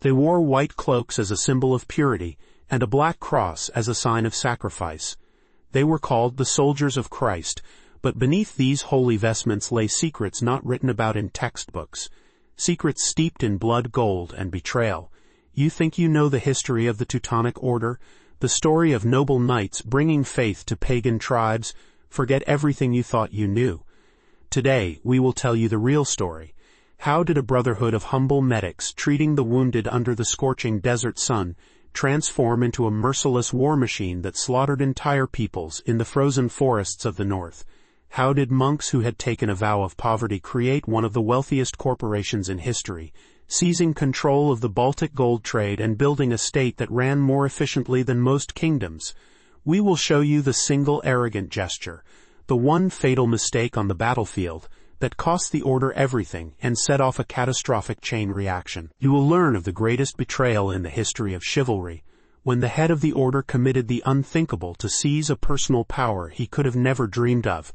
They wore white cloaks as a symbol of purity, and a black cross as a sign of sacrifice. They were called the soldiers of Christ, but beneath these holy vestments lay secrets not written about in textbooks, secrets steeped in blood, gold, and betrayal. You think you know the history of the Teutonic Order, the story of noble knights bringing faith to pagan tribes? Forget everything you thought you knew. Today, we will tell you the real story. How did a brotherhood of humble medics treating the wounded under the scorching desert sun transform into a merciless war machine that slaughtered entire peoples in the frozen forests of the north? How did monks who had taken a vow of poverty create one of the wealthiest corporations in history, seizing control of the Baltic gold trade and building a state that ran more efficiently than most kingdoms? We will show you the single arrogant gesture, the one fatal mistake on the battlefield, that cost the order everything and set off a catastrophic chain reaction. You will learn of the greatest betrayal in the history of chivalry, when the head of the order committed the unthinkable to seize a personal power he could have never dreamed of.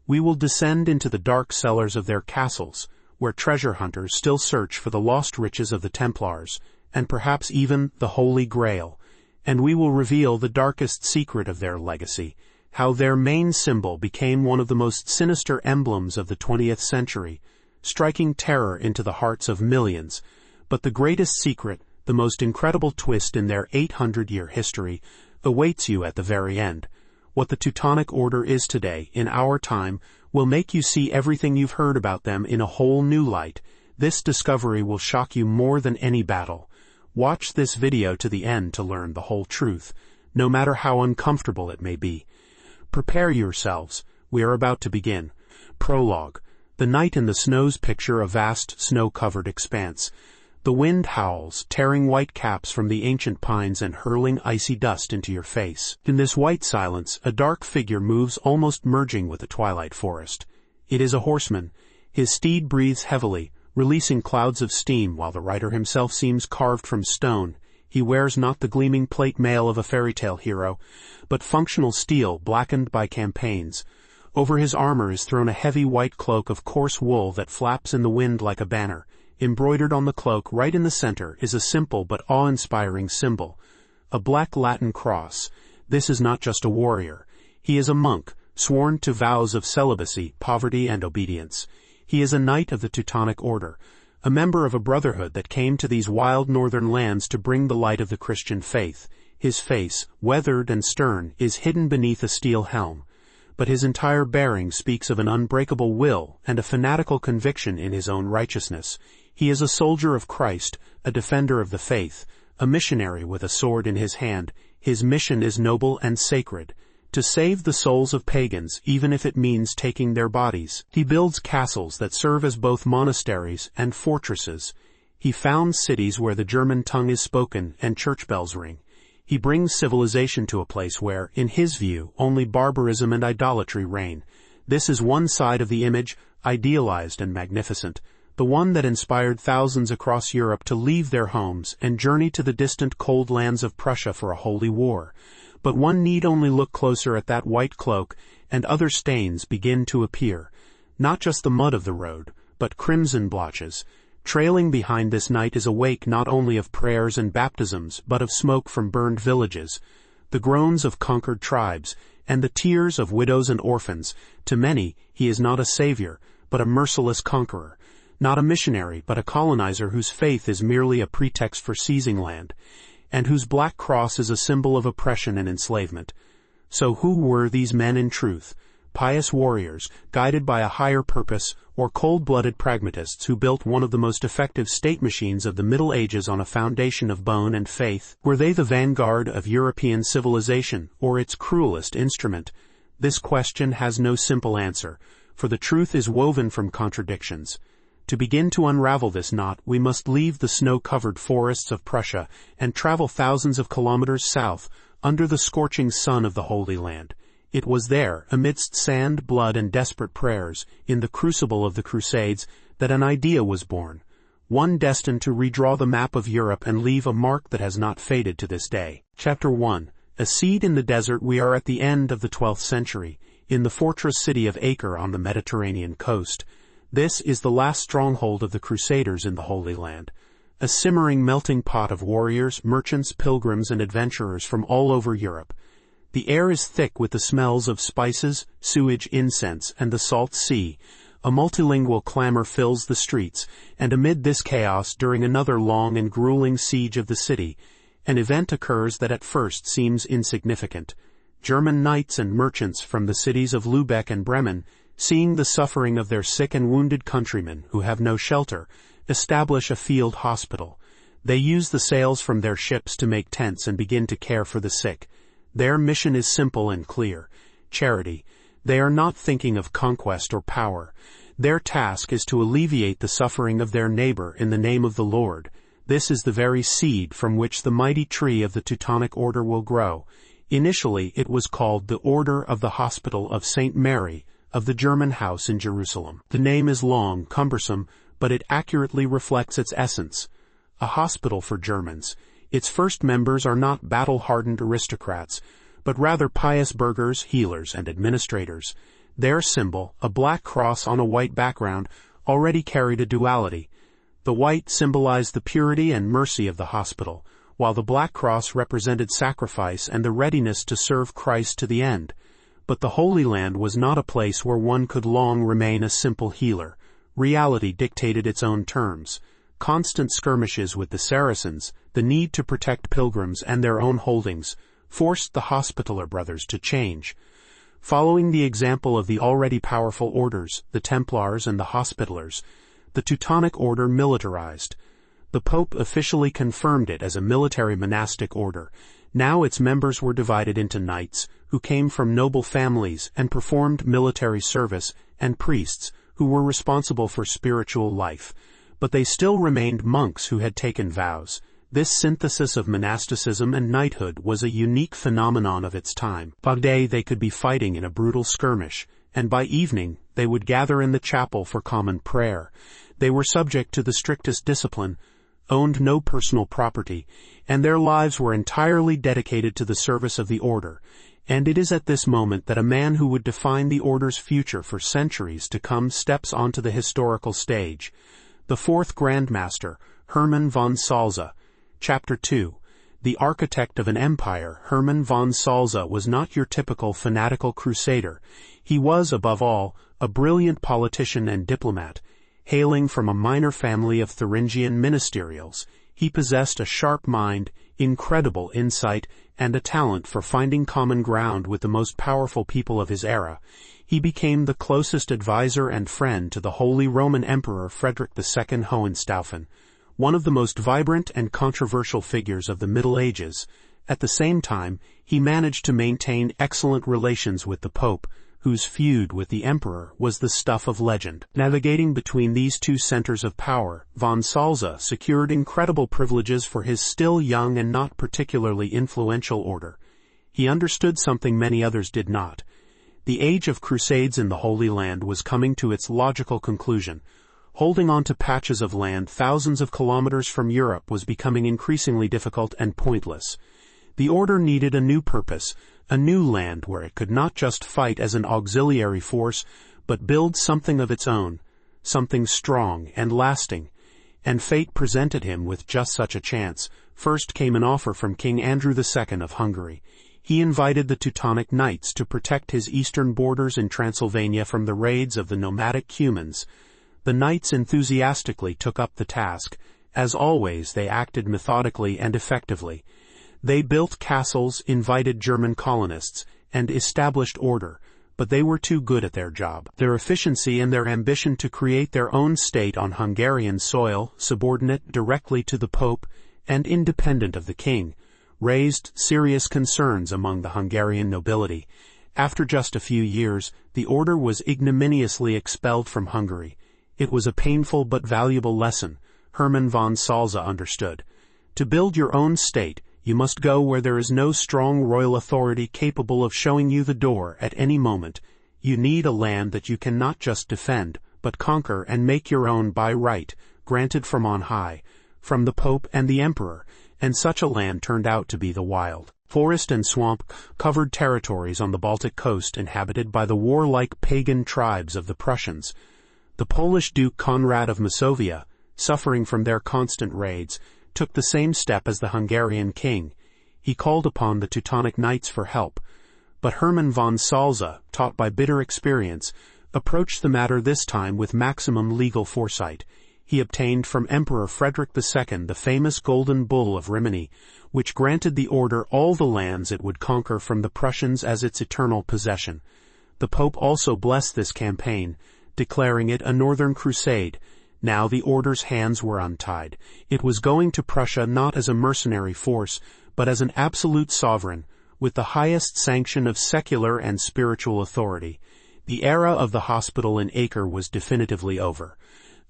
We will descend into the dark cellars of their castles, where treasure hunters still search for the lost riches of the Templars, and perhaps even the Holy Grail. And we will reveal the darkest secret of their legacy, how their main symbol became one of the most sinister emblems of the 20th century, striking terror into the hearts of millions. But the greatest secret, the most incredible twist in their 800-year history, awaits you at the very end. What the Teutonic Order is today, in our time, will make you see everything you've heard about them in a whole new light. This discovery will shock you more than any battle. Watch this video to the end to learn the whole truth, no matter how uncomfortable it may be. Prepare yourselves. We are about to begin. Prologue. The night in the snows picture a vast, snow-covered expanse. The wind howls, tearing white caps from the ancient pines and hurling icy dust into your face. In this white silence, a dark figure moves, almost merging with the twilight forest. It is a horseman. His steed breathes heavily, releasing clouds of steam, while the rider himself seems carved from stone. He wears not the gleaming plate mail of a fairy tale hero, but functional steel blackened by campaigns. Over his armor is thrown a heavy white cloak of coarse wool that flaps in the wind like a banner. Embroidered on the cloak, right in the center, is a simple but awe-inspiring symbol, a black Latin cross. This is not just a warrior. He is a monk, sworn to vows of celibacy, poverty, and obedience. He is a knight of the Teutonic Order, a member of a brotherhood that came to these wild northern lands to bring the light of the Christian faith. His face, weathered and stern, is hidden beneath a steel helm, but his entire bearing speaks of an unbreakable will and a fanatical conviction in his own righteousness. He is a soldier of Christ, a defender of the faith, a missionary with a sword in his hand. His mission is noble and sacred, to save the souls of pagans, even if it means taking their bodies. He builds castles that serve as both monasteries and fortresses. He founds cities where the German tongue is spoken and church bells ring. He brings civilization to a place where, in his view, only barbarism and idolatry reign. This is one side of the image, idealized and magnificent, the one that inspired thousands across Europe to leave their homes and journey to the distant cold lands of Prussia for a holy war. But one need only look closer at that white cloak, and other stains begin to appear. Not just the mud of the road, but crimson blotches. Trailing behind this knight is a wake not only of prayers and baptisms, but of smoke from burned villages, the groans of conquered tribes, and the tears of widows and orphans. To many, he is not a savior, but a merciless conqueror. Not a missionary, but a colonizer whose faith is merely a pretext for seizing land, and whose black cross is a symbol of oppression and enslavement. So who were these men in truth? Pious warriors, guided by a higher purpose, or cold-blooded pragmatists who built one of the most effective state machines of the Middle Ages on a foundation of bone and faith? Were they the vanguard of European civilization, or its cruelest instrument? This question has no simple answer, for the truth is woven from contradictions. To begin to unravel this knot, we must leave the snow-covered forests of Prussia and travel thousands of kilometers south, under the scorching sun of the Holy Land. It was there, amidst sand, blood, and desperate prayers, in the crucible of the Crusades, that an idea was born, one destined to redraw the map of Europe and leave a mark that has not faded to this day. Chapter 1. A seed in the desert. We are at the end of the 12th century, in the fortress city of Acre on the Mediterranean coast. This is the last stronghold of the Crusaders in the Holy Land. a simmering melting pot of warriors, merchants, pilgrims, and adventurers from all over Europe. The air is thick with the smells of spices, sewage, incense, and the salt sea. A multilingual clamor fills the streets, and amid this chaos, during another long and grueling siege of the city, an event occurs that at first seems insignificant. German knights and merchants from the cities of Lübeck and Bremen, seeing the suffering of their sick and wounded countrymen who have no shelter, establish a field hospital. They use the sails from their ships to make tents and begin to care for the sick. Their mission is simple and clear: charity. They are not thinking of conquest or power. Their task is to alleviate the suffering of their neighbor in the name of the Lord. This is the very seed from which the mighty tree of the Teutonic Order will grow. Initially it was called the Order of the Hospital of St. Mary of the German House in Jerusalem. The name is long, cumbersome, but it accurately reflects its essence. A hospital for Germans. Its first members are not battle-hardened aristocrats, but rather pious burghers, healers, and administrators. Their symbol, a black cross on a white background, already carried a duality. The white symbolized the purity and mercy of the hospital, while the black cross represented sacrifice and the readiness to serve Christ to the end. But the Holy Land was not a place where one could long remain a simple healer. Reality dictated its own terms. Constant skirmishes with the Saracens, the need to protect pilgrims and their own holdings, forced the Hospitaller brothers to change. Following the example of the already powerful orders, the Templars and the Hospitallers, the Teutonic Order militarized. The Pope officially confirmed it as a military monastic order. Now its members were divided into knights, who came from noble families and performed military service, and priests, who were responsible for spiritual life. But they still remained monks who had taken vows. This synthesis of monasticism and knighthood was a unique phenomenon of its time. By day they could be fighting in a brutal skirmish, and by evening they would gather in the chapel for common prayer. They were subject to the strictest discipline, owned no personal property, and their lives were entirely dedicated to the service of the order. And it is at this moment that a man who would define the order's future for centuries to come steps onto the historical stage. The fourth Grand Master, Hermann von Salza. Chapter 2. The architect of an empire, Hermann von Salza was not your typical fanatical crusader. He was, above all, a brilliant politician and diplomat. Hailing from a minor family of Thuringian ministerials, he possessed a sharp mind, incredible insight, and a talent for finding common ground with the most powerful people of his era. He became the closest advisor and friend to the Holy Roman Emperor Frederick II Hohenstaufen, one of the most vibrant and controversial figures of the Middle Ages. At the same time, he managed to maintain excellent relations with the Pope, whose feud with the Emperor was the stuff of legend. Navigating between these two centers of power, von Salza secured incredible privileges for his still young and not particularly influential order. He understood something many others did not. The age of crusades in the Holy Land was coming to its logical conclusion. Holding on to patches of land thousands of kilometers from Europe was becoming increasingly difficult and pointless. The order needed a new purpose, a new land where it could not just fight as an auxiliary force, but build something of its own, something strong and lasting. And fate presented him with just such a chance. First came an offer from King Andrew II of Hungary. He invited the Teutonic Knights to protect his eastern borders in Transylvania from the raids of the nomadic Cumans. The knights enthusiastically took up the task. As always, they acted methodically and effectively. They built castles, invited German colonists, and established order, but they were too good at their job. Their efficiency and their ambition to create their own state on Hungarian soil, subordinate directly to the Pope and independent of the king, raised serious concerns among the Hungarian nobility. After just a few years, the order was ignominiously expelled from Hungary. It was a painful but valuable lesson. Hermann von Salza understood. To build your own state, you must go where there is no strong royal authority capable of showing you the door at any moment. You need a land that you can not just defend, but conquer and make your own by right, granted from on high, from the Pope and the Emperor, and such a land turned out to be the wild, forest and swamp-covered territories on the Baltic coast inhabited by the warlike pagan tribes of the Prussians. The Polish Duke Conrad of Masovia, suffering from their constant raids, took the same step as the Hungarian king. He called upon the Teutonic knights for help. But Hermann von Salza, taught by bitter experience, approached the matter this time with maximum legal foresight. He obtained from Emperor Frederick II the famous Golden Bull of Rimini, which granted the order all the lands it would conquer from the Prussians as its eternal possession. The Pope also blessed this campaign, declaring it a northern crusade. Now the order's hands were untied. It was going to Prussia not as a mercenary force, but as an absolute sovereign, with the highest sanction of secular and spiritual authority. The era of the hospital in Acre was definitively over.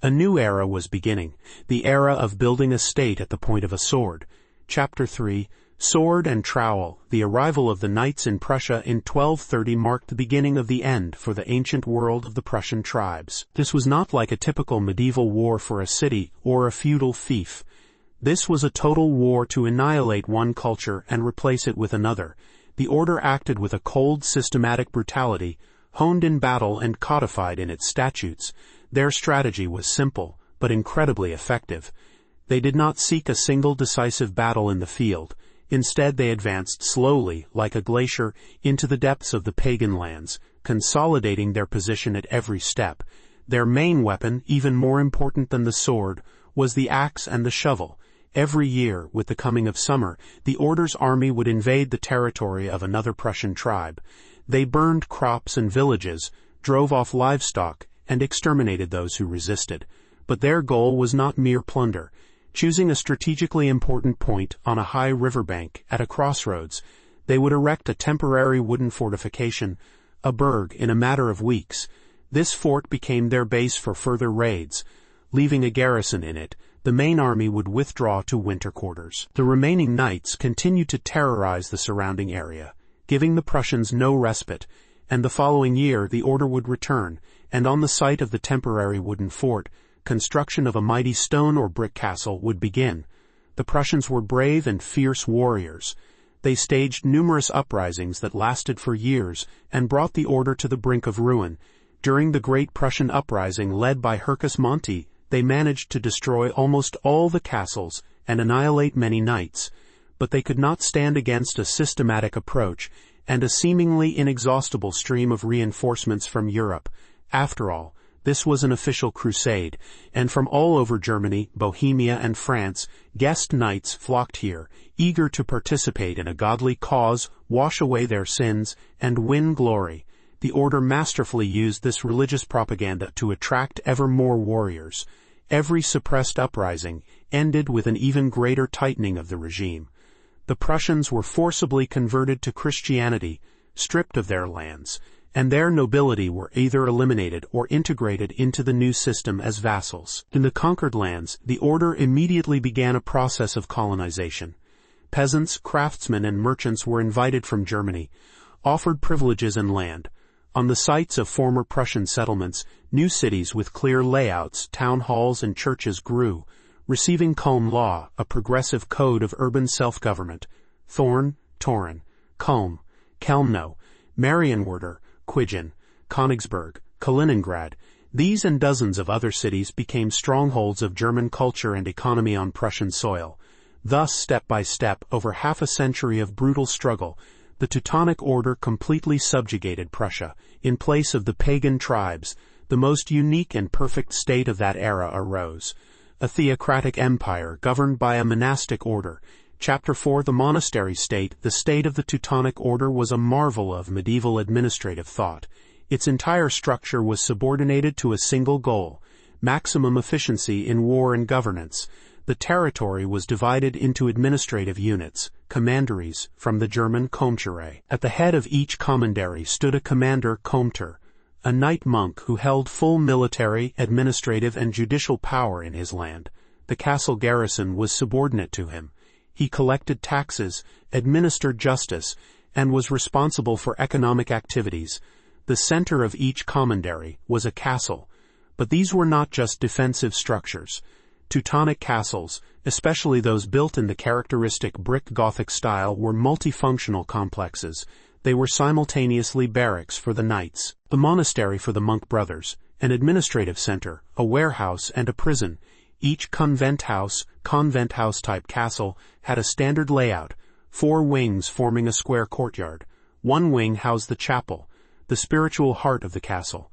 A new era was beginning, the era of building a state at the point of a sword. Chapter 3, Sword and Trowel. The arrival of the knights in Prussia in 1230 marked the beginning of the end for the ancient world of the Prussian tribes. This was not like a typical medieval war for a city or a feudal fief. This was a total war to annihilate one culture and replace it with another. The order acted with a cold, systematic brutality, honed in battle and codified in its statutes. Their strategy was simple, but incredibly effective. They did not seek a single decisive battle in the field. Instead, they advanced slowly, like a glacier, into the depths of the pagan lands, consolidating their position at every step. Their main weapon, even more important than the sword, was the axe and the shovel. Every year, with the coming of summer, the order's army would invade the territory of another Prussian tribe. They burned crops and villages, drove off livestock, and exterminated those who resisted. But their goal was not mere plunder. Choosing a strategically important point on a high riverbank at a crossroads, they would erect a temporary wooden fortification, a burg, in a matter of weeks. This fort became their base for further raids. Leaving a garrison in it, the main army would withdraw to winter quarters. The remaining knights continued to terrorize the surrounding area, giving the Prussians no respite, and the following year the order would return, and on the site of the temporary wooden fort, construction of a mighty stone or brick castle would begin. The Prussians were brave and fierce warriors. They staged numerous uprisings that lasted for years and brought the order to the brink of ruin. During the Great Prussian Uprising led by Hircus Monty, they managed to destroy almost all the castles and annihilate many knights. But they could not stand against a systematic approach and a seemingly inexhaustible stream of reinforcements from Europe. After all, this was an official crusade, and from all over Germany, Bohemia, and France, guest knights flocked here, eager to participate in a godly cause, wash away their sins, and win glory. The order masterfully used this religious propaganda to attract ever more warriors. Every suppressed uprising ended with an even greater tightening of the regime. The Prussians were forcibly converted to Christianity, stripped of their lands, and their nobility were either eliminated or integrated into the new system as vassals. In the conquered lands, the order immediately began a process of colonization. Peasants, craftsmen, and merchants were invited from Germany, offered privileges and land. On the sites of former Prussian settlements, new cities with clear layouts, town halls, and churches grew, receiving Culm law, a progressive code of urban self-government. Thorn, Torin, Culm, Kelmno, Marienwerder, Quigen, Königsberg, Kaliningrad. These and dozens of other cities became strongholds of German culture and economy on Prussian soil. Thus, step by step, over half a century of brutal struggle, the Teutonic Order completely subjugated Prussia. In place of the pagan tribes, the most unique and perfect state of that era arose. A theocratic empire governed by a monastic order. Chapter 4, the monastery state. The state of the Teutonic Order was a marvel of medieval administrative thought. Its entire structure was subordinated to a single goal: maximum efficiency in war and governance. The territory was divided into administrative units, commanderies, from the German Komturei. At the head of each commandery stood a commander Komtur, a knight monk who held full military, administrative, and judicial power in his land. The castle garrison was subordinate to him. He collected taxes, administered justice, and was responsible for economic activities. The center of each commandery was a castle, but these were not just defensive structures. Teutonic castles, especially those built in the characteristic brick Gothic style, were multifunctional complexes. They were simultaneously barracks for the knights, the monastery for the monk brothers, an administrative center, a warehouse, and a prison. Each convent house-type castle had a standard layout, 4 wings forming a square courtyard. One wing housed the chapel, the spiritual heart of the castle.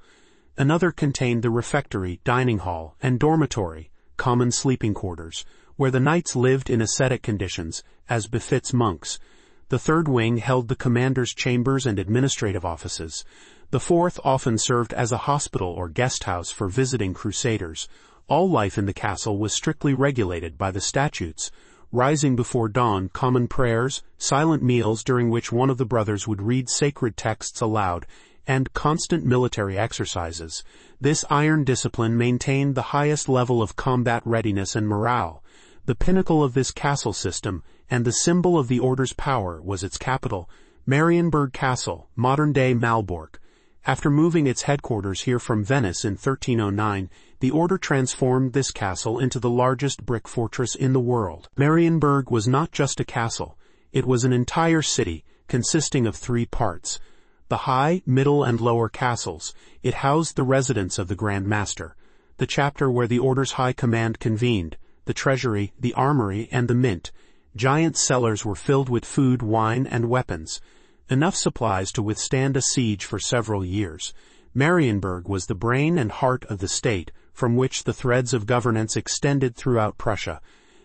Another contained the refectory, dining hall, and dormitory, common sleeping quarters, where the knights lived in ascetic conditions, as befits monks. The third wing held the commander's chambers and administrative offices. The fourth often served as a hospital or guest house for visiting crusaders. All life in the castle was strictly regulated by the statutes. Rising before dawn, common prayers, silent meals during which one of the brothers would read sacred texts aloud, and constant military exercises. This iron discipline maintained the highest level of combat readiness and morale. The pinnacle of this castle system, and the symbol of the order's power, was its capital, Marienburg Castle, modern-day Malbork. After moving its headquarters here from Venice in 1309, the order transformed this castle into the largest brick fortress in the world. Marienburg was not just a castle. It was an entire city, consisting of 3 parts. The high, middle, and lower castles. It housed the residence of the Grand Master, the chapter where the order's high command convened, the treasury, the armory, and the mint. Giant cellars were filled with food, wine, and weapons, enough supplies to withstand a siege for several years. Marienburg was the brain and heart of the state, from which the threads of governance extended throughout Prussia.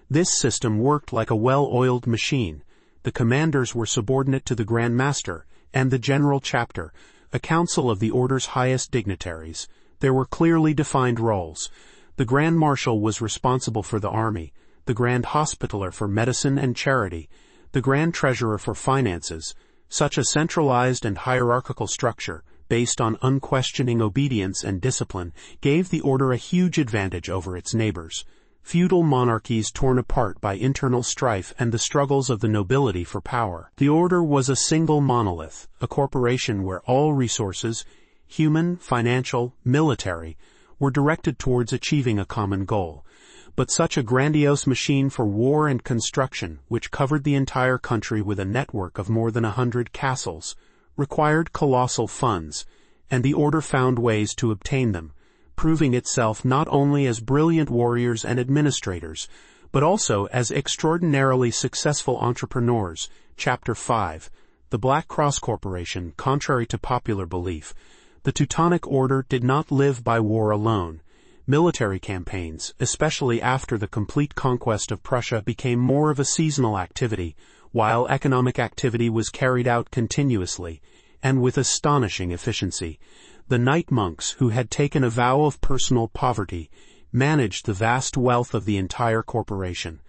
This system worked like a well-oiled machine. The commanders were subordinate to the Grand Master and the General Chapter, a council of the order's highest dignitaries. There were clearly defined roles. The Grand Marshal was responsible for the army, the Grand Hospitaller for medicine and charity, the Grand Treasurer for finances. Such a centralized and hierarchical structure, based on unquestioning obedience and discipline, gave the order a huge advantage over its neighbors. Feudal monarchies torn apart by internal strife and the struggles of the nobility for power. The order was a single monolith, a corporation where all resources, human, financial, military, were directed towards achieving a common goal. But such a grandiose machine for war and construction, which covered the entire country with a network of more than 100 castles, required colossal funds, and the order found ways to obtain them, proving itself not only as brilliant warriors and administrators, but also as extraordinarily successful entrepreneurs. Chapter 5. The Black Cross Corporation. Contrary to popular belief, the Teutonic Order did not live by war alone. Military campaigns, especially after the complete conquest of Prussia, became more of a seasonal activity, while economic activity was carried out continuously, and with astonishing efficiency. The knight monks, who had taken a vow of personal poverty, managed the vast wealth of the entire corporation,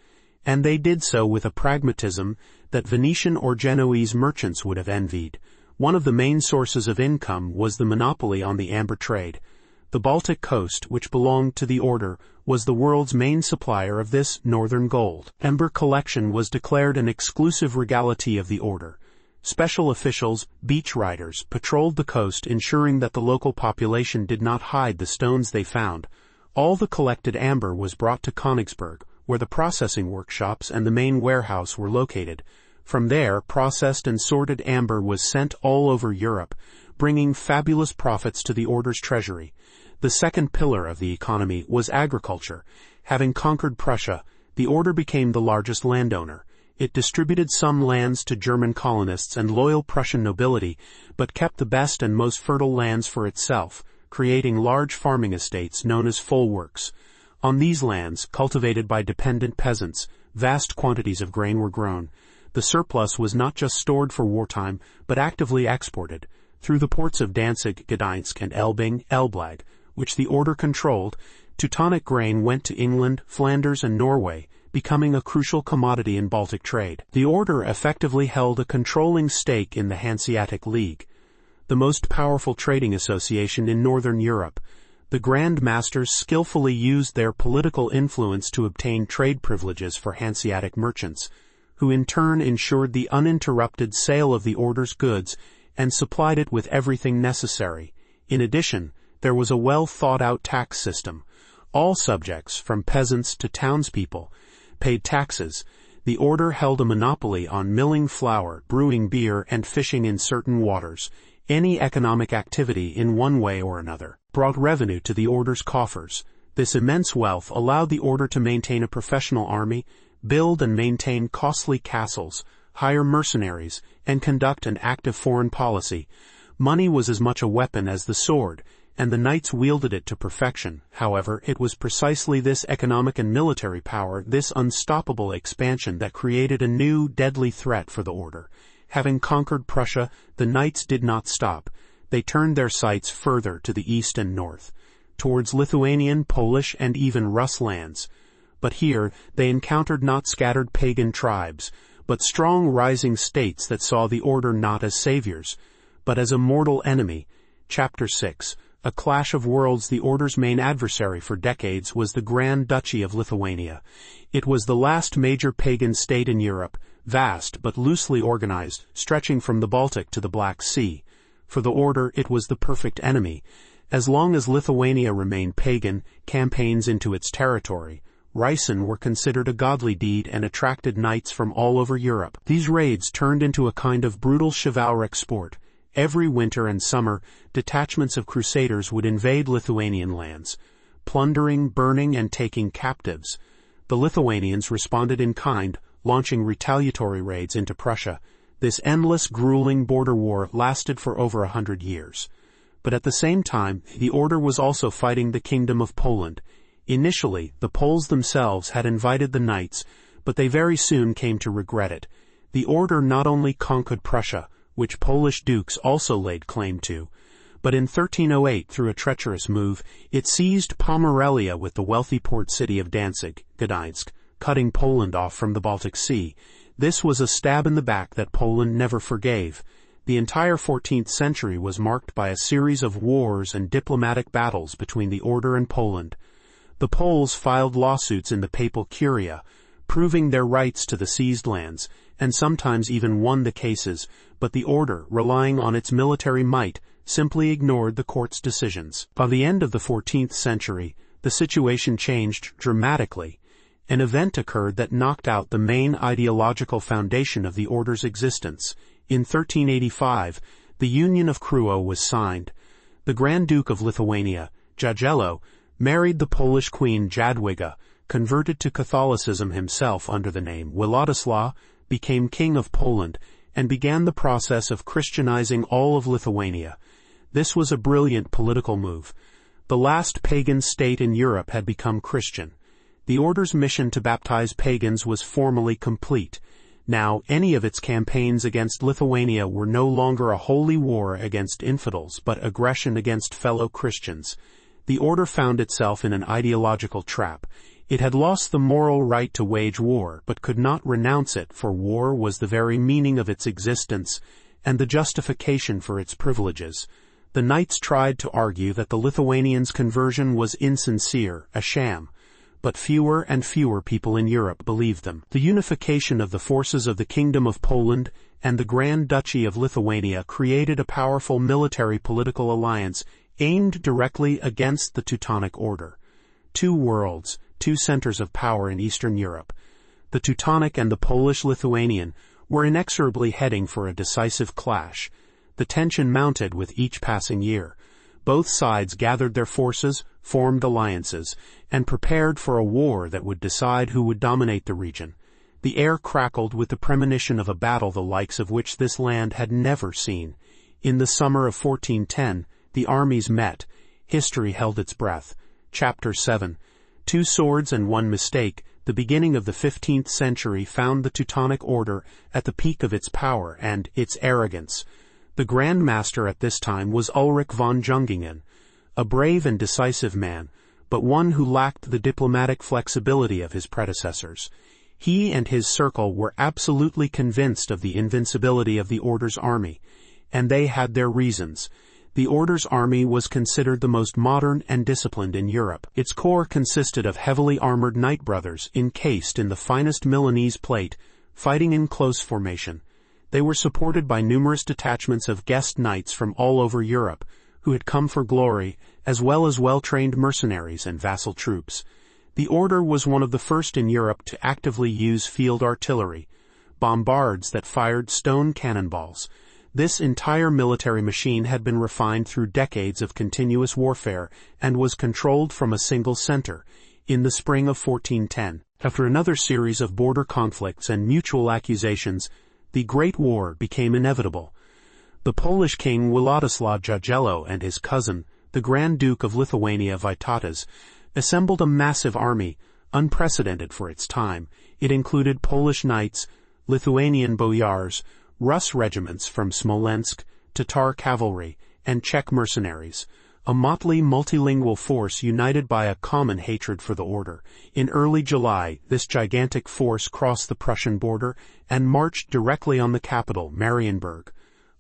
and they did so with a pragmatism that Venetian or Genoese merchants would have envied. One of the main sources of income was the monopoly on the amber trade. The Baltic coast, which belonged to the order, was the world's main supplier of this northern gold. Amber collection was declared an exclusive regality of the order. Special officials, beach riders, patrolled the coast, ensuring that the local population did not hide the stones they found. All the collected amber was brought to Königsberg, where the processing workshops and the main warehouse were located. From there, processed and sorted amber was sent all over Europe, bringing fabulous profits to the order's treasury. The second pillar of the economy was agriculture. Having conquered Prussia, the order became the largest landowner. It distributed some lands to German colonists and loyal Prussian nobility, but kept the best and most fertile lands for itself, creating large farming estates known as folwarks. On these lands, cultivated by dependent peasants, vast quantities of grain were grown. The surplus was not just stored for wartime, but actively exported. Through the ports of Danzig, Gdańsk, and Elblag, which the order controlled, Teutonic grain went to England, Flanders, and Norway, becoming a crucial commodity in Baltic trade. The order effectively held a controlling stake in the Hanseatic League, the most powerful trading association in Northern Europe. The Grand Masters skillfully used their political influence to obtain trade privileges for Hanseatic merchants, who in turn ensured the uninterrupted sale of the order's goods and supplied it with everything necessary. In addition, there was a well-thought-out tax system. All subjects, from peasants to townspeople, paid taxes. The order held a monopoly on milling flour, brewing beer, and fishing in certain waters. Any economic activity in one way or another brought revenue to the order's coffers. This immense wealth allowed the order to maintain a professional army, build and maintain costly castles, hire mercenaries, and conduct an active foreign policy. Money was as much a weapon as the sword, and the knights wielded it to perfection. However, it was precisely this economic and military power, this unstoppable expansion, that created a new, deadly threat for the order. Having conquered Prussia, the knights did not stop. They turned their sights further to the east and north, towards Lithuanian, Polish, and even Rus lands. But here they encountered not scattered pagan tribes, but strong rising states that saw the order not as saviors, but as a mortal enemy. Chapter 6. A clash of worlds. The order's main adversary for decades was the Grand Duchy of Lithuania. It was the last major pagan state in Europe, vast but loosely organized, stretching from the Baltic to the Black Sea. For the order, it was the perfect enemy. As long as Lithuania remained pagan, campaigns into its territory, risen, were considered a godly deed and attracted knights from all over Europe. These raids turned into a kind of brutal chivalric sport. Every winter and summer, detachments of crusaders would invade Lithuanian lands, plundering, burning, and taking captives. The Lithuanians responded in kind, launching retaliatory raids into Prussia. This endless, grueling border war lasted for over 100 years. But at the same time, the order was also fighting the Kingdom of Poland. Initially, the Poles themselves had invited the knights, but they very soon came to regret it. The order not only conquered Prussia, which Polish dukes also laid claim to, but in 1308, through a treacherous move, it seized Pomerelia with the wealthy port city of Danzig, Gdańsk, cutting Poland off from the Baltic Sea. This was a stab in the back that Poland never forgave. The entire 14th century was marked by a series of wars and diplomatic battles between the order and Poland. The Poles filed lawsuits in the papal curia, proving their rights to the seized lands, and sometimes even won the cases, but the order, relying on its military might, simply ignored the court's decisions. By the end of the 14th century, the situation changed dramatically. An event occurred that knocked out the main ideological foundation of the order's existence. In 1385, the Union of Kreuo was signed. The Grand Duke of Lithuania, Jagiello, married the Polish queen Jadwiga, converted to Catholicism himself under the name Władysław, became King of Poland, and began the process of Christianizing all of Lithuania. This was a brilliant political move. The last pagan state in Europe had become Christian. The order's mission to baptize pagans was formally complete. Now, any of its campaigns against Lithuania were no longer a holy war against infidels, but aggression against fellow Christians. The order found itself in an ideological trap. It had lost the moral right to wage war, but could not renounce it, for war was the very meaning of its existence and the justification for its privileges. The knights tried to argue that the Lithuanians' conversion was insincere, a sham, but fewer and fewer people in Europe believed them. The unification of the forces of the Kingdom of Poland and the Grand Duchy of Lithuania created a powerful military-political alliance aimed directly against the Teutonic Order. Two worlds, two centers of power in Eastern Europe, the Teutonic and the Polish-Lithuanian, were inexorably heading for a decisive clash. The tension mounted with each passing year. Both sides gathered their forces, formed alliances, and prepared for a war that would decide who would dominate the region. The air crackled with the premonition of a battle the likes of which this land had never seen. In the summer of 1410, the armies met. History held its breath. Chapter 7. Two swords and one mistake. The beginning of the 15th century found the Teutonic Order at the peak of its power and its arrogance. The Grand Master at this time was Ulrich von Jungingen, a brave and decisive man, but one who lacked the diplomatic flexibility of his predecessors. He and his circle were absolutely convinced of the invincibility of the Order's army, and they had their reasons. The Order's army was considered the most modern and disciplined in Europe. Its core consisted of heavily armored knight brothers encased in the finest Milanese plate, fighting in close formation. They were supported by numerous detachments of guest knights from all over Europe, who had come for glory, as well as well-trained mercenaries and vassal troops. The Order was one of the first in Europe to actively use field artillery, bombards that fired stone cannonballs. This entire military machine had been refined through decades of continuous warfare and was controlled from a single center. In the spring of 1410, after another series of border conflicts and mutual accusations, the Great War became inevitable. The Polish king Władysław Jagiello and his cousin, the Grand Duke of Lithuania Vytautas, assembled a massive army, unprecedented for its time. It included Polish knights, Lithuanian boyars, Rus regiments from Smolensk, Tatar cavalry, and Czech mercenaries, a motley multilingual force united by a common hatred for the order. In early July, this gigantic force crossed the Prussian border and marched directly on the capital, Marienburg.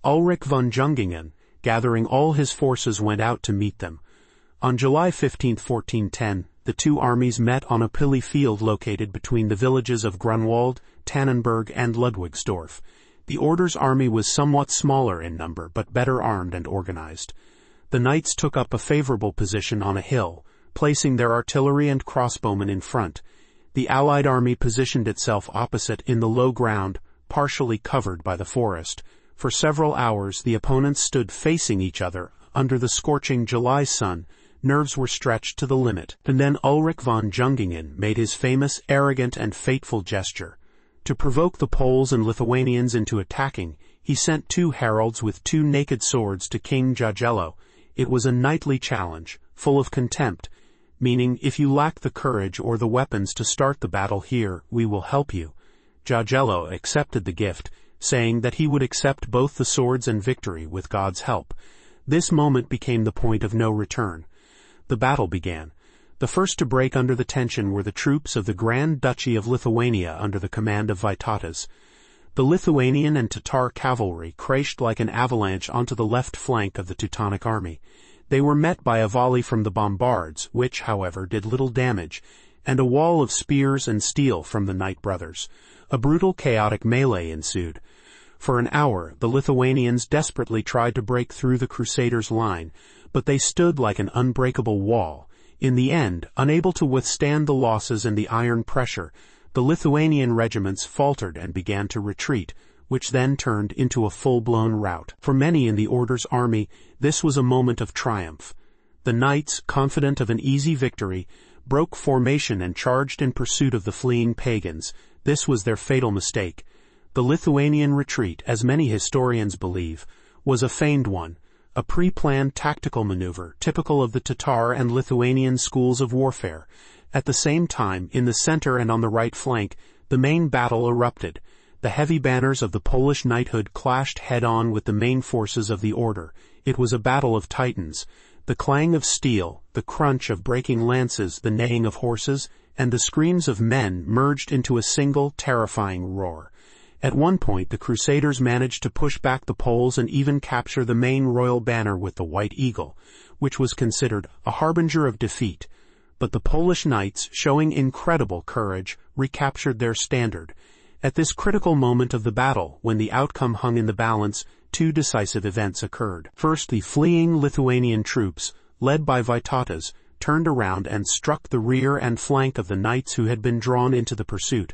Ulrich von Jungingen, gathering all his forces, went out to meet them. On July 15, 1410, the two armies met on a pilly field located between the villages of Grunwald, Tannenberg, and Ludwigsdorf. The Order's army was somewhat smaller in number, but better armed and organized. The knights took up a favorable position on a hill, placing their artillery and crossbowmen in front. The Allied army positioned itself opposite in the low ground, partially covered by the forest. For several hours the opponents stood facing each other under the scorching July sun. Nerves were stretched to the limit. And then Ulrich von Jungingen made his famous, arrogant, and fateful gesture. To provoke the Poles and Lithuanians into attacking, he sent two heralds with two naked swords to King Jagiello. It was a knightly challenge, full of contempt, meaning, if you lack the courage or the weapons to start the battle here, we will help you. Jagiello accepted the gift, saying that he would accept both the swords and victory with God's help. This moment became the point of no return. The battle began. The first to break under the tension were the troops of the Grand Duchy of Lithuania under the command of Vytautas. The Lithuanian and Tatar cavalry crashed like an avalanche onto the left flank of the Teutonic army. They were met by a volley from the bombards, which, however, did little damage, and a wall of spears and steel from the Knight brothers. A brutal, chaotic melee ensued. For an hour, the Lithuanians desperately tried to break through the Crusaders' line, but they stood like an unbreakable wall. In the end, unable to withstand the losses and the iron pressure, the Lithuanian regiments faltered and began to retreat, which then turned into a full-blown rout. For many in the Order's army, this was a moment of triumph. The knights, confident of an easy victory, broke formation and charged in pursuit of the fleeing pagans. This was their fatal mistake. The Lithuanian retreat, as many historians believe, was a feigned one, a pre-planned tactical maneuver typical of the Tatar and Lithuanian schools of warfare. At the same time, in the center and on the right flank, the main battle erupted. The heavy banners of the Polish knighthood clashed head-on with the main forces of the Order. It was a battle of titans. The clang of steel, the crunch of breaking lances, the neighing of horses, and the screams of men merged into a single, terrifying roar. At one point, the Crusaders managed to push back the Poles and even capture the main royal banner with the white eagle, which was considered a harbinger of defeat. But the Polish knights, showing incredible courage, recaptured their standard. At this critical moment of the battle, when the outcome hung in the balance, two decisive events occurred. First, the fleeing Lithuanian troops, led by Vytautas, turned around and struck the rear and flank of the knights who had been drawn into the pursuit.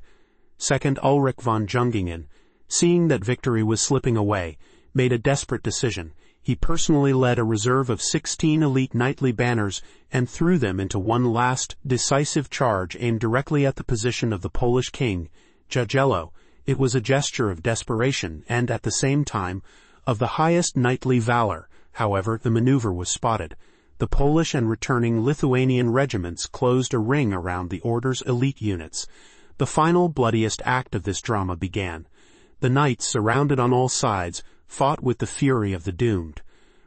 Second, Ulrich von Jungingen, seeing that victory was slipping away, made a desperate decision. He personally led a reserve of 16 elite knightly banners and threw them into one last, decisive charge aimed directly at the position of the Polish king, Jagiello. It was a gesture of desperation and, at the same time, of the highest knightly valor. However, the maneuver was spotted. The Polish and returning Lithuanian regiments closed a ring around the Order's elite units. The final, bloodiest act of this drama began. The knights, surrounded on all sides, fought with the fury of the doomed.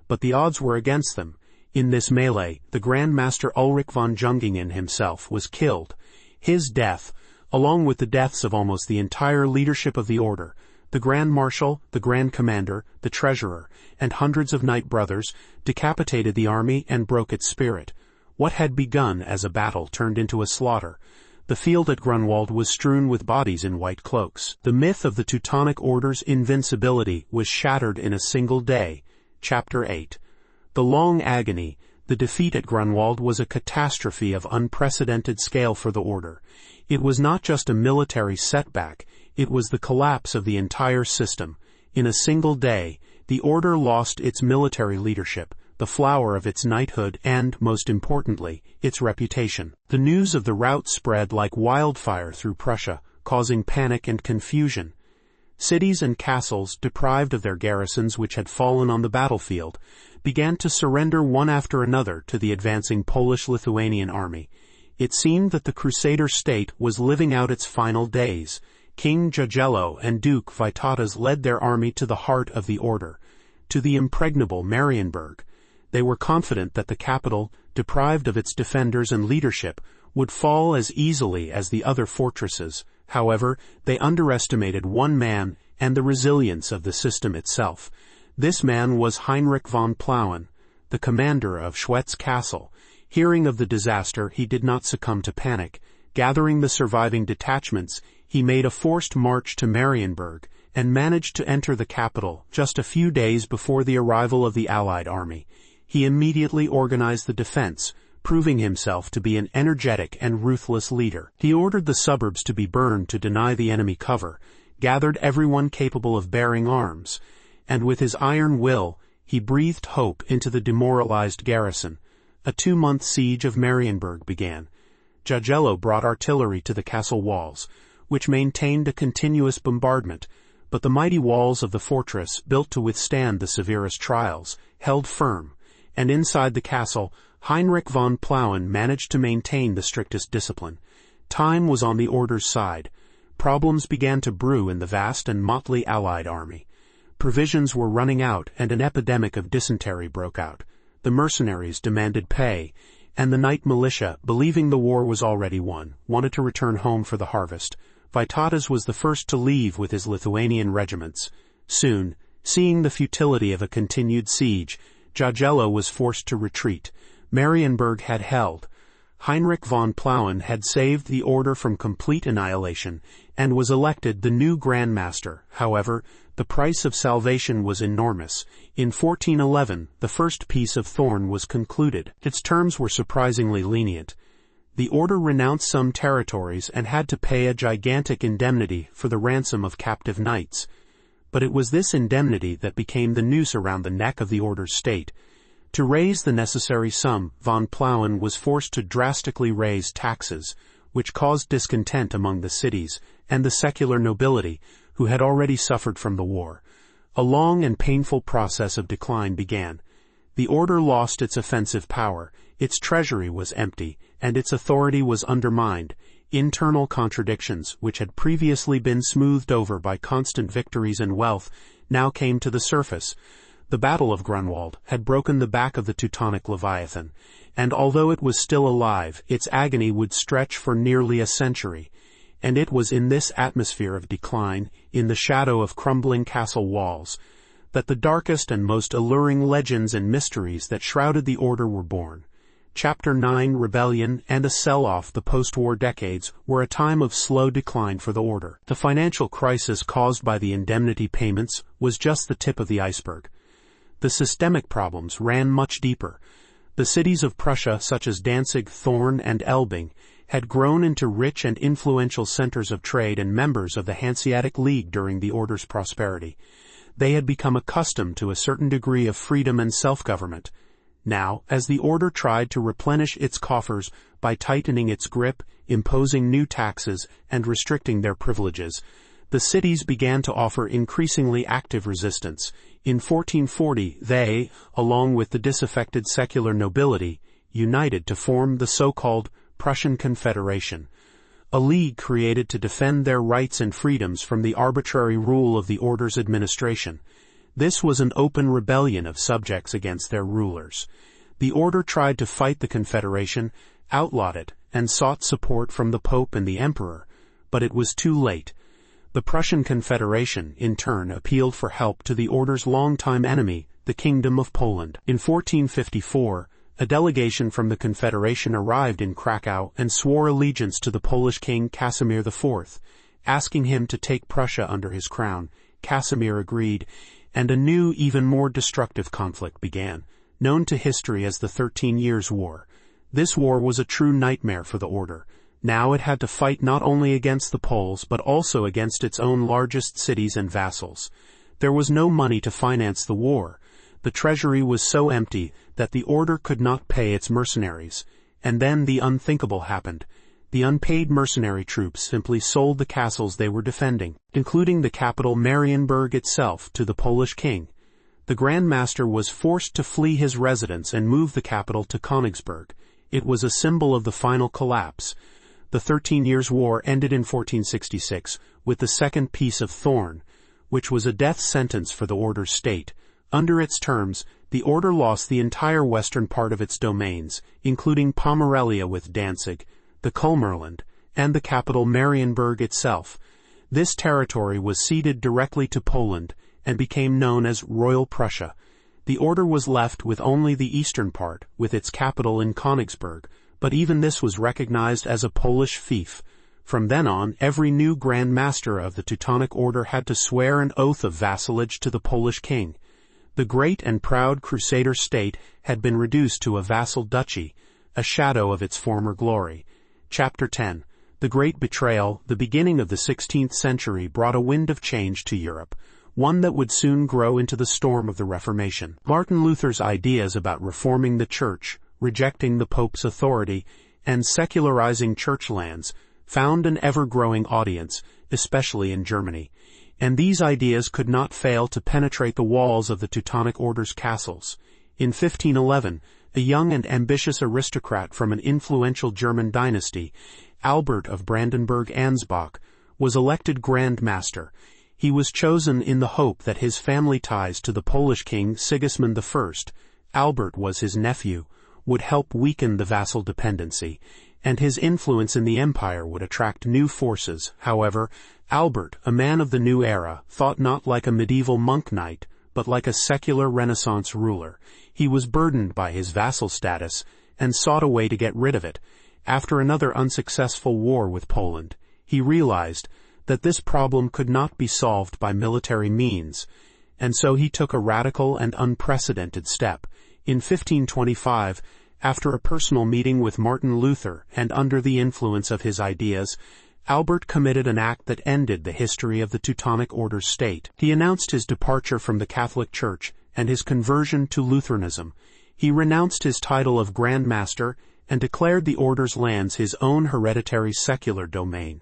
But the odds were against them. In this melee, the Grand Master Ulrich von Jungingen himself was killed. His death, along with the deaths of almost the entire leadership of the Order, the Grand Marshal, the Grand Commander, the Treasurer, and hundreds of knight brothers, decapitated the army and broke its spirit. What had begun as a battle turned into a slaughter. The field at Grunwald was strewn with bodies in white cloaks. The myth of the Teutonic Order's invincibility was shattered in a single day. Chapter 8. The long agony, the defeat at Grunwald, was a catastrophe of unprecedented scale for the Order. It was not just a military setback, it was the collapse of the entire system. In a single day, The order lost its military leadership, the flower of its knighthood, and, most importantly, its reputation. The news of the rout spread like wildfire through Prussia, causing panic and confusion. Cities and castles, deprived of their garrisons which had fallen on the battlefield, began to surrender one after another to the advancing Polish-Lithuanian army. It seemed that the Crusader state was living out its final days. King Jagiello and Duke Vytautas led their army to the heart of the order, to the impregnable Marienburg. They were confident that the capital, deprived of its defenders and leadership, would fall as easily as the other fortresses. However, they underestimated one man and the resilience of the system itself. This man was Heinrich von Plauen, the commander of Schwett's castle. Hearing of the disaster, he did not succumb to panic. Gathering the surviving detachments, he made a forced march to Marienburg and managed to enter the capital just a few days before the arrival of the Allied army. He immediately organized the defense, proving himself to be an energetic and ruthless leader. He ordered the suburbs to be burned to deny the enemy cover, gathered everyone capable of bearing arms, and with his iron will, he breathed hope into the demoralized garrison. A 2-month siege of Marienburg began. Jagiello brought artillery to the castle walls, which maintained a continuous bombardment, but the mighty walls of the fortress, built to withstand the severest trials, held firm, and inside the castle, Heinrich von Plauen managed to maintain the strictest discipline. Time was on the order's side. Problems began to brew in the vast and motley Allied army. Provisions were running out, and an epidemic of dysentery broke out. The mercenaries demanded pay, and the knight militia, believing the war was already won, wanted to return home for the harvest. Vytautas was the first to leave with his Lithuanian regiments. Soon, seeing the futility of a continued siege, Jagiello was forced to retreat. Marienburg had held. Heinrich von Plauen had saved the order from complete annihilation and was elected the new Grand Master. However, the price of salvation was enormous. In 1411, the first Peace of Thorn was concluded. Its terms were surprisingly lenient. The order renounced some territories and had to pay a gigantic indemnity for the ransom of captive knights. But it was this indemnity that became the noose around the neck of the order's state. To raise the necessary sum, von Plauen was forced to drastically raise taxes, which caused discontent among the cities and the secular nobility, who had already suffered from the war. A long and painful process of decline began. The order lost its offensive power, its treasury was empty, and its authority was undermined. Internal contradictions, which had previously been smoothed over by constant victories and wealth, now came to the surface. The Battle of Grunwald had broken the back of the Teutonic Leviathan, and although it was still alive, its agony would stretch for nearly a century. And it was in this atmosphere of decline, in the shadow of crumbling castle walls, that the darkest and most alluring legends and mysteries that shrouded the order were born. Chapter 9, Rebellion and a Sell-Off. The post-war decades were a time of slow decline for the order. The financial crisis caused by the indemnity payments was just the tip of the iceberg. The systemic problems ran much deeper. The cities of Prussia, such as Danzig, Thorn, and Elbing, had grown into rich and influential centers of trade and members of the Hanseatic League during the order's prosperity. They had become accustomed to a certain degree of freedom and self-government. Now, as the order tried to replenish its coffers by tightening its grip, imposing new taxes, and restricting their privileges, the cities began to offer increasingly active resistance. In 1440, they, along with the disaffected secular nobility, united to form the so-called Prussian Confederation, a league created to defend their rights and freedoms from the arbitrary rule of the order's administration. This was an open rebellion of subjects against their rulers. The order tried to fight the Confederation, outlawed it, and sought support from the Pope and the Emperor, but it was too late. The Prussian Confederation, in turn, appealed for help to the order's longtime enemy, the Kingdom of Poland. In 1454, a delegation from the Confederation arrived in Krakow and swore allegiance to the Polish king Casimir IV, asking him to take Prussia under his crown. Casimir agreed, and a new, even more destructive conflict began, known to history as the 13 Years' War. This war was a true nightmare for the order. Now it had to fight not only against the Poles but also against its own largest cities and vassals. There was no money to finance the war. The treasury was so empty that the order could not pay its mercenaries. And then the unthinkable happened. The unpaid mercenary troops simply sold the castles they were defending, including the capital Marienburg itself, to the Polish king. The Grand Master was forced to flee his residence and move the capital to Königsberg. It was a symbol of the final collapse. The 13 Years' War ended in 1466 with the Second Peace of Thorn, which was a death sentence for the order's state. Under its terms, the order lost the entire western part of its domains, including Pomerelia with Danzig, the Kulmerland, and the capital Marienburg itself. This territory was ceded directly to Poland and became known as Royal Prussia. The order was left with only the eastern part, with its capital in Königsberg, but even this was recognized as a Polish fief. From then on, every new Grand Master of the Teutonic Order had to swear an oath of vassalage to the Polish king. The great and proud Crusader state had been reduced to a vassal duchy, a shadow of its former glory. Chapter 10. The Great Betrayal, the beginning of the 16th century, brought a wind of change to Europe, one that would soon grow into the storm of the Reformation. Martin Luther's ideas about reforming the Church, rejecting the Pope's authority, and secularizing church lands found an ever-growing audience, especially in Germany. And these ideas could not fail to penetrate the walls of the Teutonic Order's castles. In 1511, a young and ambitious aristocrat from an influential German dynasty, Albert of Brandenburg-Ansbach, was elected Grand Master. He was chosen in the hope that his family ties to the Polish king Sigismund I, Albert was his nephew, would help weaken the vassal dependency, and his influence in the empire would attract new forces. However, Albert, a man of the new era, thought not like a medieval monk knight, but like a secular Renaissance ruler. He was burdened by his vassal status and sought a way to get rid of it. After another unsuccessful war with Poland, he realized that this problem could not be solved by military means, and so he took a radical and unprecedented step. In 1525, after a personal meeting with Martin Luther and under the influence of his ideas, Albert committed an act that ended the history of the Teutonic Order's state. He announced his departure from the Catholic Church and his conversion to Lutheranism. He renounced his title of Grand Master and declared the Order's lands his own hereditary secular domain.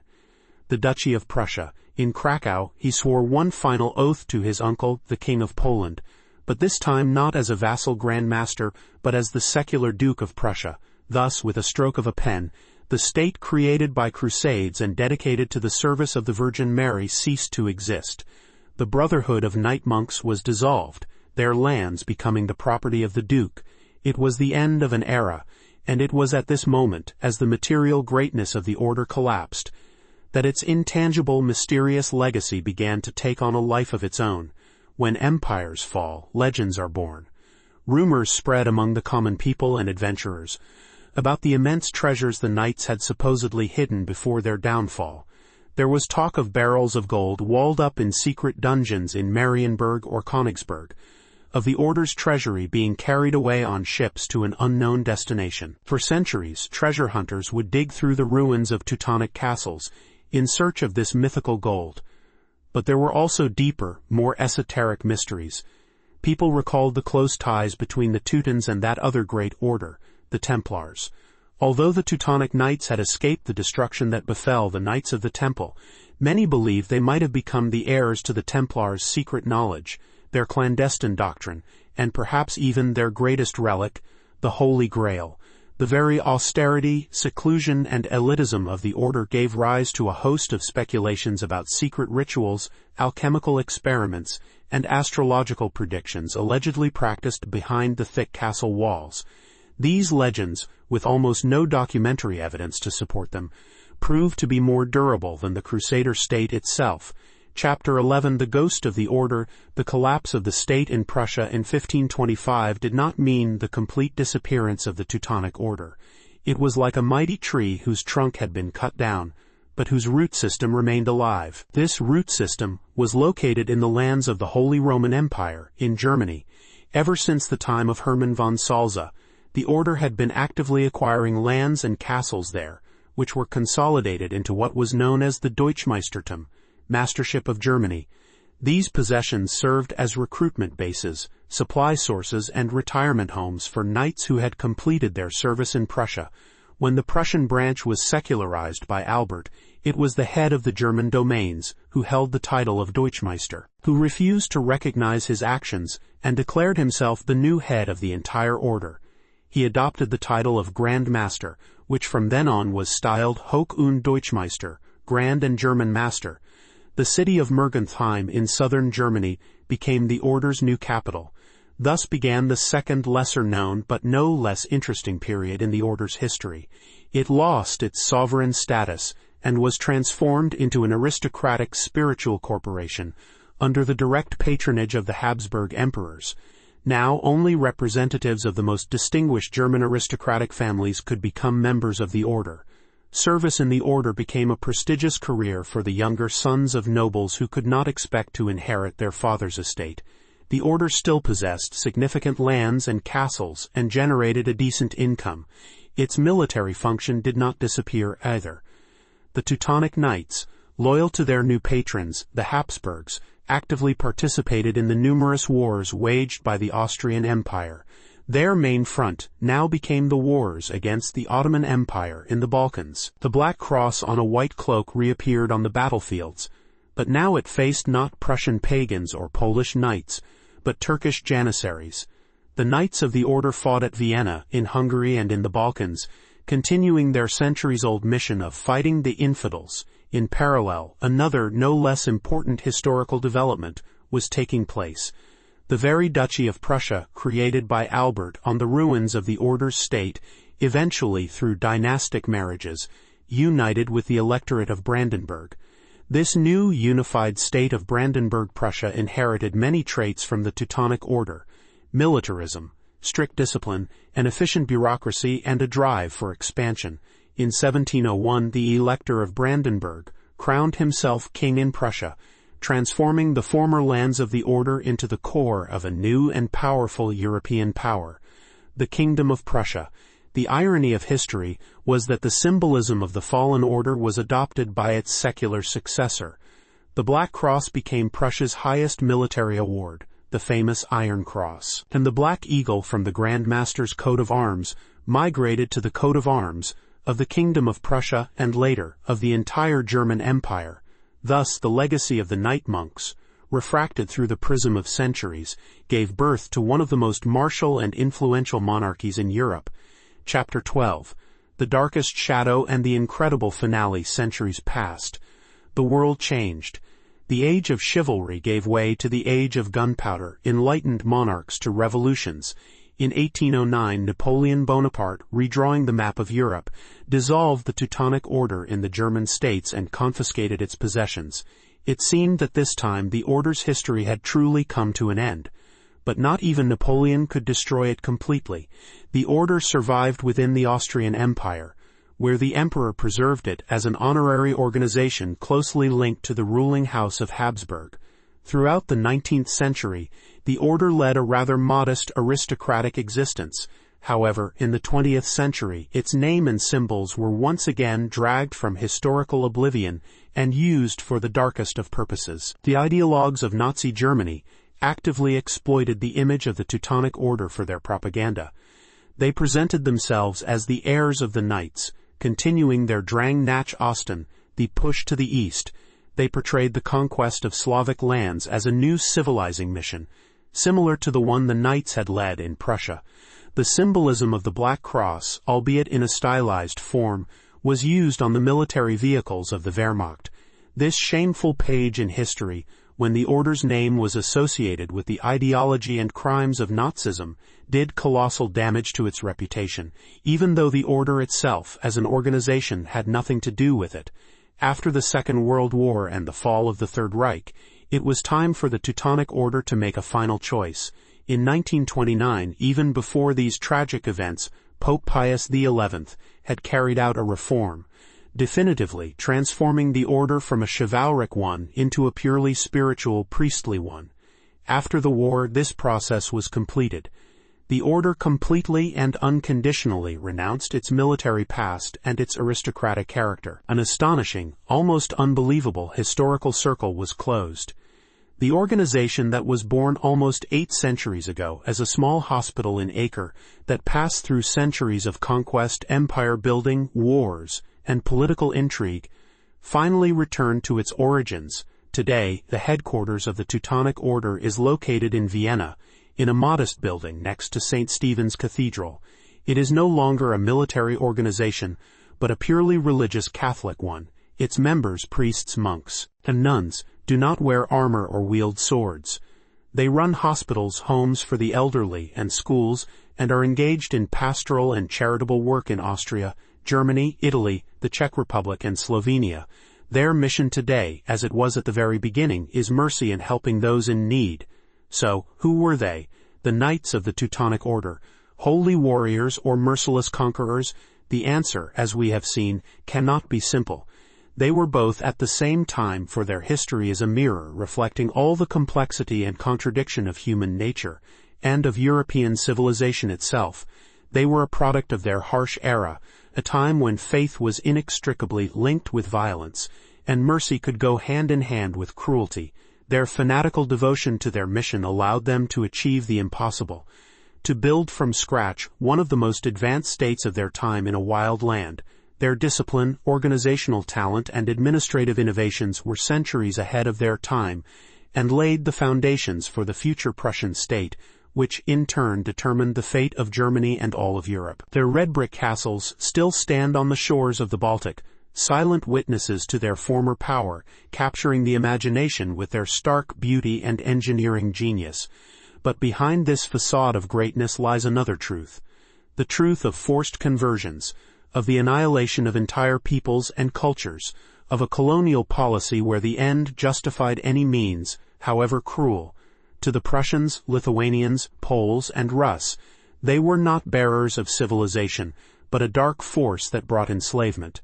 The Duchy of Prussia. In Krakow, he swore one final oath to his uncle, the King of Poland, but this time not as a vassal Grand Master, but as the secular Duke of Prussia. Thus, with a stroke of a pen, the state created by crusades and dedicated to the service of the Virgin Mary ceased to exist. The brotherhood of knight monks was dissolved, their lands becoming the property of the Duke. It was the end of an era, and it was at this moment, as the material greatness of the order collapsed, that its intangible, mysterious legacy began to take on a life of its own. When empires fall, legends are born. Rumors spread among the common people and adventurers about the immense treasures the knights had supposedly hidden before their downfall. There was talk of barrels of gold walled up in secret dungeons in Marienburg or Königsberg, of the Order's treasury being carried away on ships to an unknown destination. For centuries, treasure hunters would dig through the ruins of Teutonic castles in search of this mythical gold. But there were also deeper, more esoteric mysteries. People recalled the close ties between the Teutons and that other great order, the Templars. Although the Teutonic Knights had escaped the destruction that befell the Knights of the Temple, many believed they might have become the heirs to the Templars' secret knowledge, their clandestine doctrine, and perhaps even their greatest relic, the Holy Grail. The very austerity, seclusion, and elitism of the order gave rise to a host of speculations about secret rituals, alchemical experiments, and astrological predictions allegedly practiced behind the thick castle walls. These legends, with almost no documentary evidence to support them, proved to be more durable than the Crusader state itself. Chapter 11. The Ghost of the Order. The collapse of the state in Prussia in 1525 did not mean the complete disappearance of the Teutonic Order. It was like a mighty tree whose trunk had been cut down, but whose root system remained alive. This root system was located in the lands of the Holy Roman Empire, in Germany. Ever since the time of Hermann von Salza, the order had been actively acquiring lands and castles there, which were consolidated into what was known as the Deutschmeistertum, Mastership of Germany. These possessions served as recruitment bases, supply sources, and retirement homes for knights who had completed their service in Prussia. When the Prussian branch was secularized by Albert, it was the head of the German domains, who held the title of Deutschmeister, who refused to recognize his actions and declared himself the new head of the entire order. He adopted the title of Grand Master, which from then on was styled Hoch und Deutschmeister, Grand and German Master. The city of Mergentheim in southern Germany became the order's new capital. Thus began the second lesser-known but no less interesting period in the order's history. It lost its sovereign status and was transformed into an aristocratic spiritual corporation under the direct patronage of the Habsburg emperors. Now only representatives of the most distinguished German aristocratic families could become members of the order. Service in the order became a prestigious career for the younger sons of nobles who could not expect to inherit their father's estate. The order still possessed significant lands and castles and generated a decent income. Its military function did not disappear either. The Teutonic Knights, loyal to their new patrons, the Habsburgs, actively participated in the numerous wars waged by the Austrian Empire. Their main front now became the wars against the Ottoman Empire in the Balkans. The black cross on a white cloak reappeared on the battlefields, but now it faced not Prussian pagans or Polish knights, but Turkish janissaries. The Knights of the Order fought at Vienna, in Hungary and in the Balkans, continuing their centuries-old mission of fighting the infidels. In parallel, another no less important historical development was taking place. The very Duchy of Prussia, created by Albert on the ruins of the order's state, eventually through dynastic marriages, united with the electorate of Brandenburg. This new unified state of Brandenburg-Prussia inherited many traits from the Teutonic Order: militarism, strict discipline, an efficient bureaucracy, and a drive for expansion. In 1701, the Elector of Brandenburg crowned himself king in Prussia, transforming the former lands of the order into the core of a new and powerful European power, the Kingdom of Prussia. The irony of history was that the symbolism of the fallen order was adopted by its secular successor. The Black Cross became Prussia's highest military award, the famous Iron Cross, and the Black Eagle from the Grand Master's coat of arms migrated to the coat of arms of the Kingdom of Prussia and later of the entire German Empire. Thus, the legacy of the Knight monks, refracted through the prism of centuries, gave birth to one of the most martial and influential monarchies in Europe. Chapter 12. The Darkest Shadow and the Incredible Finale. Centuries passed. The world changed. The age of chivalry gave way to the age of gunpowder, enlightened monarchs to revolutions. In 1809, Napoleon Bonaparte, redrawing the map of Europe, dissolved the Teutonic Order in the German states and confiscated its possessions. It seemed that this time the order's history had truly come to an end. But not even Napoleon could destroy it completely. The order survived within the Austrian Empire, where the emperor preserved it as an honorary organization closely linked to the ruling house of Habsburg. Throughout the 19th century, the order led a rather modest aristocratic existence. However, in the 20th century, its name and symbols were once again dragged from historical oblivion and used for the darkest of purposes. The ideologues of Nazi Germany actively exploited the image of the Teutonic Order for their propaganda. They presented themselves as the heirs of the Knights, continuing their Drang nach Osten, the push to the east. They portrayed the conquest of Slavic lands as a new civilizing mission, similar to the one the Knights had led in Prussia. The symbolism of the Black Cross, albeit in a stylized form, was used on the military vehicles of the Wehrmacht. This shameful page in history, when the order's name was associated with the ideology and crimes of Nazism, did colossal damage to its reputation, even though the order itself as an organization had nothing to do with it. After the Second World War and the fall of the Third Reich, it was time for the Teutonic Order to make a final choice. In 1929, even before these tragic events, Pope Pius XI had carried out a reform, definitively transforming the order from a chivalric one into a purely spiritual priestly one. After the war, this process was completed. The order completely and unconditionally renounced its military past and its aristocratic character. An astonishing, almost unbelievable historical circle was closed. The organization that was born almost 8 centuries ago as a small hospital in Acre that passed through centuries of conquest, empire building, wars, and political intrigue, finally returned to its origins. Today, the headquarters of the Teutonic Order is located in Vienna, in a modest building next to St. Stephen's Cathedral. It is no longer a military organization, but a purely religious Catholic one. Its members, priests, monks, and nuns, do not wear armor or wield swords. They run hospitals, homes for the elderly, and schools, and are engaged in pastoral and charitable work in Austria, Germany, Italy, the Czech Republic, and Slovenia. Their mission today, as it was at the very beginning, is mercy and helping those in need. So, who were they? The Knights of the Teutonic Order. Holy warriors or merciless conquerors? The answer, as we have seen, cannot be simple. They were both at the same time, for their history is a mirror reflecting all the complexity and contradiction of human nature, and of European civilization itself. They were a product of their harsh era, a time when faith was inextricably linked with violence, and mercy could go hand in hand with cruelty. Their fanatical devotion to their mission allowed them to achieve the impossible, to build from scratch one of the most advanced states of their time in a wild land. Their discipline, organizational talent, and administrative innovations were centuries ahead of their time, and laid the foundations for the future Prussian state, which in turn determined the fate of Germany and all of Europe. Their red brick castles still stand on the shores of the Baltic, silent witnesses to their former power, capturing the imagination with their stark beauty and engineering genius. But behind this facade of greatness lies another truth. The truth of forced conversions, of the annihilation of entire peoples and cultures, of a colonial policy where the end justified any means, however cruel. To the Prussians, Lithuanians, Poles, and Russ, they were not bearers of civilization, but a dark force that brought enslavement.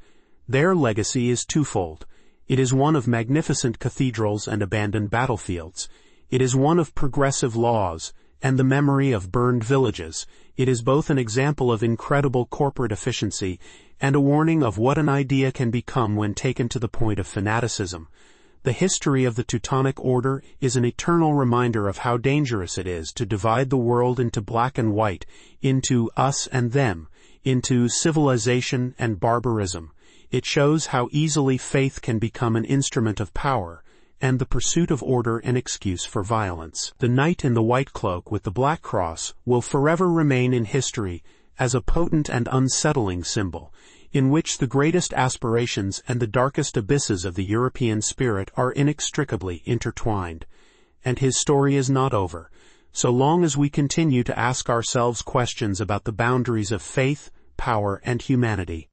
Their legacy is twofold. It is one of magnificent cathedrals and abandoned battlefields. It is one of progressive laws, and the memory of burned villages. It is both an example of incredible corporate efficiency and a warning of what an idea can become when taken to the point of fanaticism. The history of the Teutonic Order is an eternal reminder of how dangerous it is to divide the world into black and white, into us and them, into civilization and barbarism. It shows how easily faith can become an instrument of power, and the pursuit of order an excuse for violence. The knight in the white cloak with the black cross will forever remain in history as a potent and unsettling symbol, in which the greatest aspirations and the darkest abysses of the European spirit are inextricably intertwined. And his story is not over, so long as we continue to ask ourselves questions about the boundaries of faith, power, and humanity.